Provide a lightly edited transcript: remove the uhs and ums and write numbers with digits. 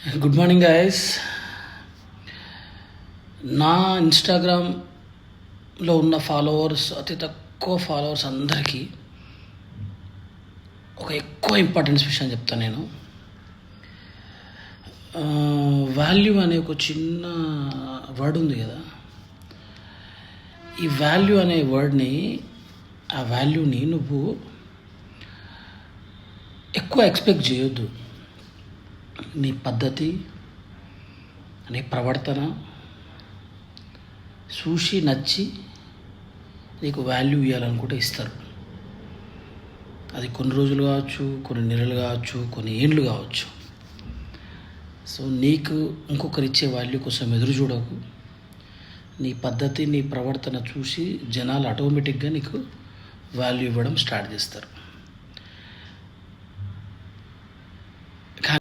Good morning guys. నా ఇన్స్టాగ్రామ్లో ఉన్న ఫాలోవర్స్, అతి తక్కువ ఫాలోవర్స్ అందరికీ ఒక ఎక్కువ ఇంపార్టెన్స్ విషయం చెప్తాను నేను. వాల్యూ అనే ఒక చిన్న వర్డ్ ఉంది కదా, ఈ వాల్యూ అనే వర్డ్ని, ఆ వాల్యూని నువ్వు ఎక్కువ ఎక్స్పెక్ట్ చేయొద్దు. నీ పద్ధతి, నీ ప్రవర్తన చూసి నచ్చి నీకు వాల్యూ ఇవ్వాలనుకుంటే ఇస్తారు. అది కొన్ని రోజులు కావచ్చు, కొన్ని నెలలు కావచ్చు, కొన్ని ఏండ్లు కావచ్చు. సో నీకు ఇంకొకరు ఇచ్చే వాల్యూ కోసం ఎదురు చూడకు. నీ పద్ధతి, నీ ప్రవర్తన చూసి జనాలు ఆటోమేటిక్గా నీకు వాల్యూ ఇవ్వడం స్టార్ట్ చేస్తారు.